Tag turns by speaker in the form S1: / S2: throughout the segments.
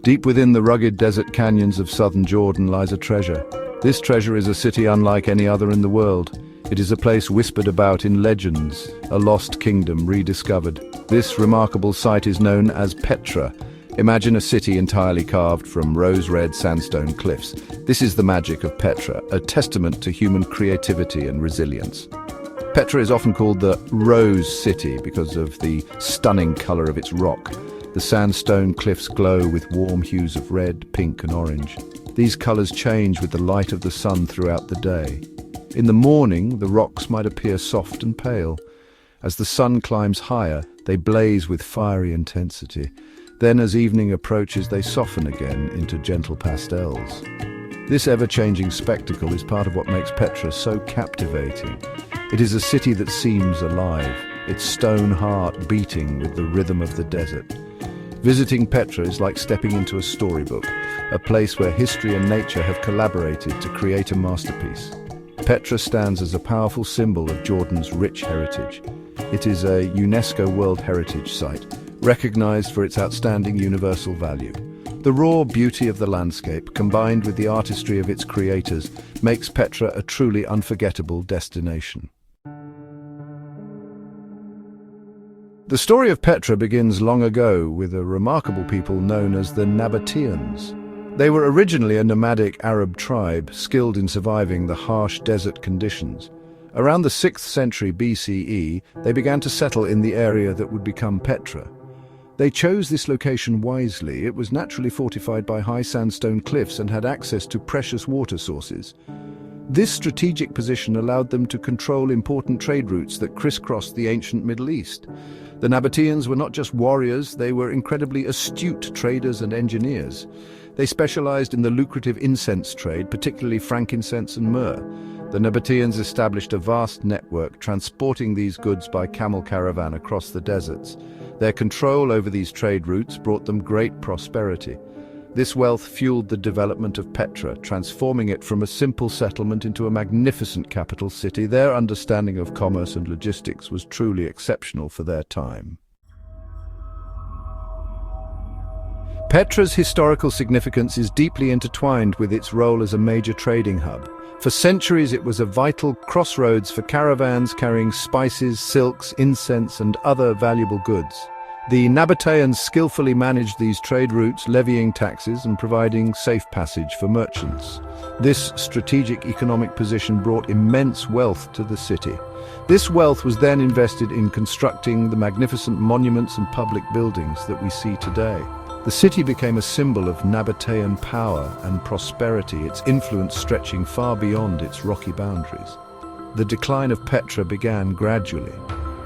S1: Deep within the rugged desert canyons of southern Jordan lies a treasure. This treasure is a city unlike any other in the world. It is a place whispered about in legends, a lost kingdom rediscovered. This remarkable site is known as Petra. Imagine a city entirely carved from rose-red sandstone cliffs. This is the magic of Petra, a testament to human creativity and resilience. Petra is often called the Rose City because of the stunning color of its rock. The sandstone cliffs glow with warm hues of red, pink and orange. These colors change with the light of the sun throughout the day. In the morning, the rocks might appear soft and pale. As the sun climbs higher, they blaze with fiery intensity. Then, as evening approaches, they soften again into gentle pastels. This ever-changing spectacle is part of what makes Petra so captivating. It is a city that seems alive, its stone heart beating with the rhythm of the desert. Visiting Petra is like stepping into a storybook, a place where history and nature have collaborated to create a masterpiece. Petra stands as a powerful symbol of Jordan's rich heritage. It is a UNESCO World Heritage Site, recognized for its outstanding universal value. The raw beauty of the landscape, combined with the artistry of its creators, makes Petra a truly unforgettable destination. The story of Petra begins long ago with a remarkable people known as the Nabateans. They were originally a nomadic Arab tribe skilled in surviving the harsh desert conditions. Around the 6th century BCE, they began to settle in the area that would become Petra. They chose this location wisely. It was naturally fortified by high sandstone cliffs and had access to precious water sources. This strategic position allowed them to control important trade routes that crisscrossed the ancient Middle East. The Nabateans were not just warriors, they were incredibly astute traders and engineers. They specialized in the lucrative incense trade, particularly frankincense and myrrh. The Nabateans established a vast network, transporting these goods by camel caravan across the deserts. Their control over these trade routes brought them great prosperity. This wealth fueled the development of Petra, transforming it from a simple settlement into a magnificent capital city. Their understanding of commerce and logistics was truly exceptional for their time. Petra's historical significance is deeply intertwined with its role as a major trading hub. For centuries, it was a vital crossroads for caravans carrying spices, silks, incense, and other valuable goods. The Nabateans skillfully managed these trade routes, levying taxes and providing safe passage for merchants. This strategic economic position brought immense wealth to the city. This wealth was then invested in constructing the magnificent monuments and public buildings that we see today. The city became a symbol of Nabatean power and prosperity, its influence stretching far beyond its rocky boundaries. The decline of Petra began gradually.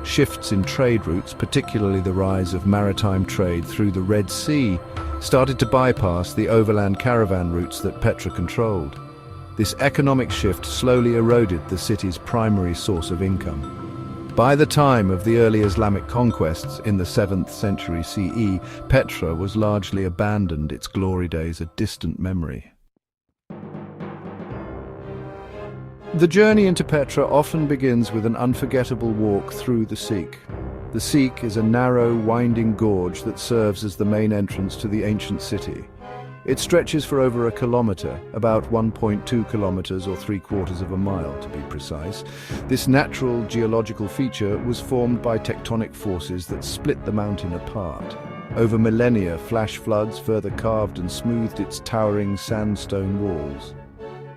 S1: Shifts in trade routes, particularly the rise of maritime trade through the Red Sea, started to bypass the overland caravan routes that Petra controlled. This economic shift slowly eroded the city's primary source of income. By the time of the early Islamic conquests in the 7th century CE, Petra was largely abandoned, its glory days a distant memory. The journey into Petra often begins with an unforgettable walk through the Siq. The Siq is a narrow, winding gorge that serves as the main entrance to the ancient city. It stretches for over a kilometer, about 1.2 kilometers or 3/4 of a mile to be precise. This natural geological feature was formed by tectonic forces that split the mountain apart. Over millennia, flash floods further carved and smoothed its towering sandstone walls.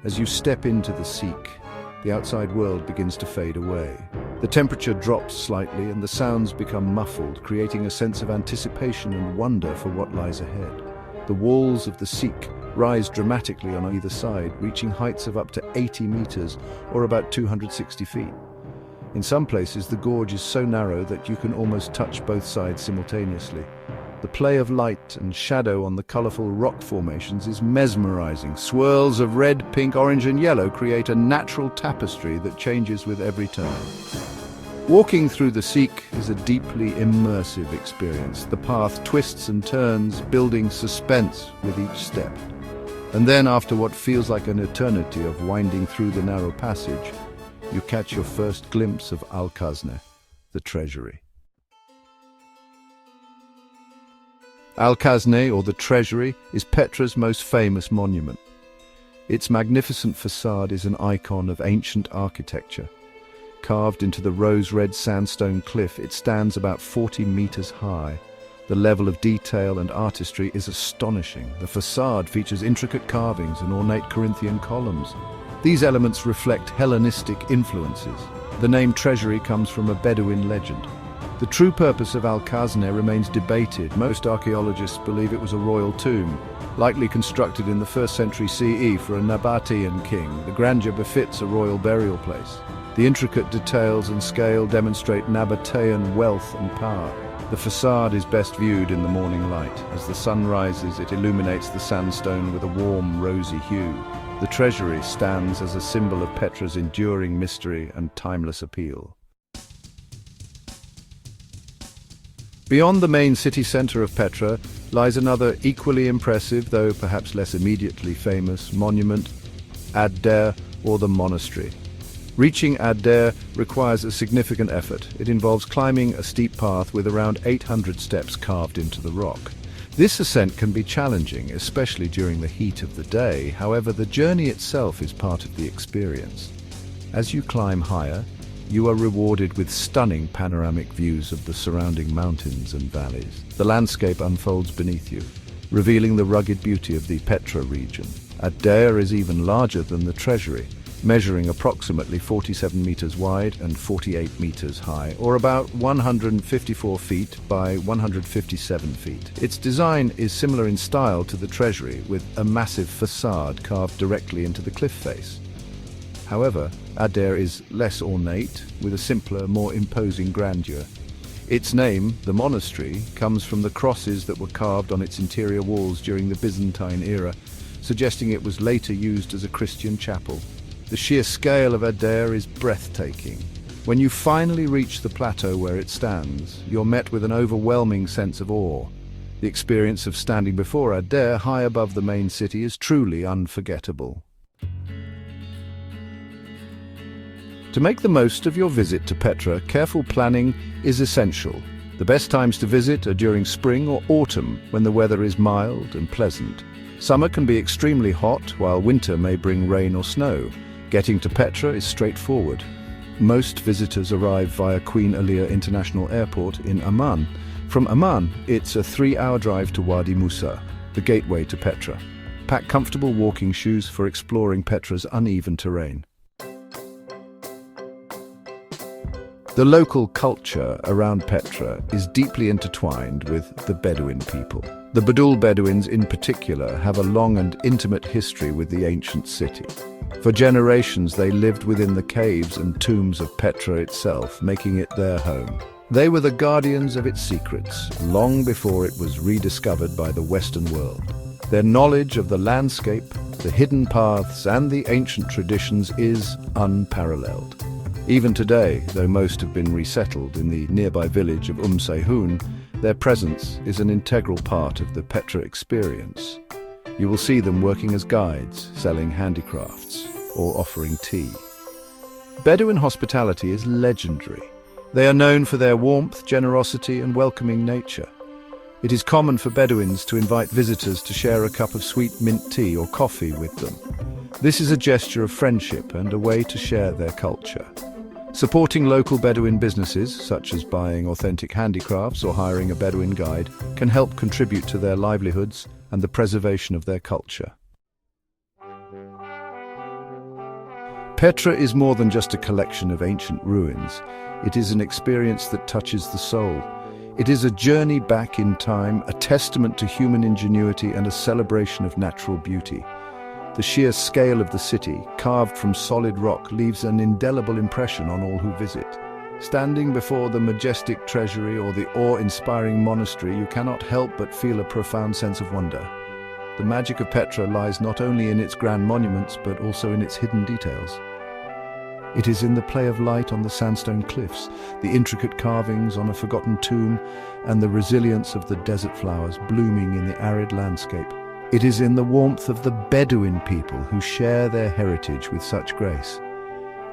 S1: As you step into the Siq, the outside world begins to fade away. The temperature drops slightly and the sounds become muffled, creating a sense of anticipation and wonder for what lies ahead. The walls of the Siq rise dramatically on either side, reaching heights of up to 80 meters, or about 260 feet. In some places, the gorge is so narrow that you can almost touch both sides simultaneously. The play of light and shadow on the colorful rock formations is mesmerizing. Swirls of red, pink, orange, and yellow create a natural tapestry that changes with every turn. Walking through the Siq is a deeply immersive experience. The path twists and turns, building suspense with each step. And then, after what feels like an eternity of winding through the narrow passage, you catch your first glimpse of Al-Khazne, the treasury. Al-Kazne, or the Treasury, is Petra's most famous monument. Its magnificent facade is an icon of ancient architecture. Carved into the rose-red sandstone cliff, it stands about 40 meters high. The level of detail and artistry is astonishing. The facade features intricate carvings and ornate Corinthian columns. These elements reflect Hellenistic influences. The name Treasury comes from a Bedouin legend. The true purpose of Al-Kazne remains debated. Most archaeologists believe it was a royal tomb, likely constructed in the 1st century CE for a Nabatean king. The grandeur befits a royal burial place. The intricate details and scale demonstrate Nabatean wealth and power. The facade is best viewed in the morning light. As the sun rises, it illuminates the sandstone with a warm, rosy hue. The Treasury stands as a symbol of Petra's enduring mystery and timeless appeal. Beyond the main city centre of Petra lies another equally impressive, though perhaps less immediately famous, monument, Ad-Der, or the monastery. Reaching Ad-Der requires a significant effort. It involves climbing a steep path with around 800 steps carved into the rock. This ascent can be challenging, especially during the heat of the day. However, the journey itself is part of the experience. As you climb higher, you are rewarded with stunning panoramic views of the surrounding mountains and valleys. The landscape unfolds beneath you, revealing the rugged beauty of the Petra region. Ad-Der is even larger than the Treasury, measuring approximately 47 meters wide and 48 meters high, or about 154 feet by 157 feet. Its design is similar in style to the Treasury, with a massive facade carved directly into the cliff face. However, Ad-Der is less ornate, with a simpler, more imposing grandeur. Its name, the monastery, comes from the crosses that were carved on its interior walls during the Byzantine era, suggesting it was later used as a Christian chapel. The sheer scale of Ad-Der is breathtaking. When you finally reach the plateau where it stands, you're met with an overwhelming sense of awe. The experience of standing before Ad-Der, high above the main city, is truly unforgettable. To make the most of your visit to Petra, careful planning is essential. The best times to visit are during spring or autumn, when the weather is mild and pleasant. Summer can be extremely hot, while winter may bring rain or snow. Getting to Petra is straightforward. Most visitors arrive via Queen Alia International Airport in Amman. From Amman, it's a 3-hour drive to Wadi Musa, the gateway to Petra. Pack comfortable walking shoes for exploring Petra's uneven terrain. The local culture around Petra is deeply intertwined with the Bedouin people. The Badul Bedouins in particular have a long and intimate history with the ancient city. For generations they lived within the caves and tombs of Petra itself, making it their home. They were the guardians of its secrets, long before it was rediscovered by the Western world. Their knowledge of the landscape, the hidden paths, and the ancient traditions is unparalleled. Even today, though most have been resettled in the nearby village of Sayhun, their presence is an integral part of the Petra experience. You will see them working as guides, selling handicrafts, or offering tea. Bedouin hospitality is legendary. They are known for their warmth, generosity, and welcoming nature. It is common for Bedouins to invite visitors to share a cup of sweet mint tea or coffee with them. This is a gesture of friendship and a way to share their culture. Supporting local Bedouin businesses, such as buying authentic handicrafts or hiring a Bedouin guide, can help contribute to their livelihoods and the preservation of their culture. Petra is more than just a collection of ancient ruins. It is an experience that touches the soul. It is a journey back in time, a testament to human ingenuity and a celebration of natural beauty. The sheer scale of the city, carved from solid rock, leaves an indelible impression on all who visit. Standing before the majestic treasury or the awe-inspiring monastery, you cannot help but feel a profound sense of wonder. The magic of Petra lies not only in its grand monuments, but also in its hidden details. It is in the play of light on the sandstone cliffs, the intricate carvings on a forgotten tomb, and the resilience of the desert flowers blooming in the arid landscape. It is in the warmth of the Bedouin people who share their heritage with such grace.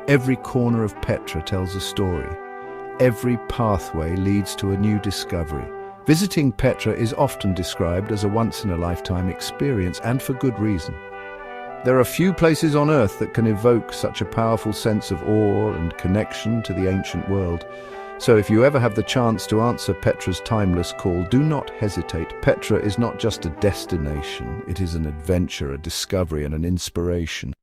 S1: Every corner of Petra tells a story. Every pathway leads to a new discovery. Visiting Petra is often described as a once-in-a-lifetime experience, and for good reason. There are few places on Earth that can evoke such a powerful sense of awe and connection to the ancient world. So if you ever have the chance to answer Petra's timeless call, do not hesitate. Petra is not just a destination, it is an adventure, a discovery, and an inspiration.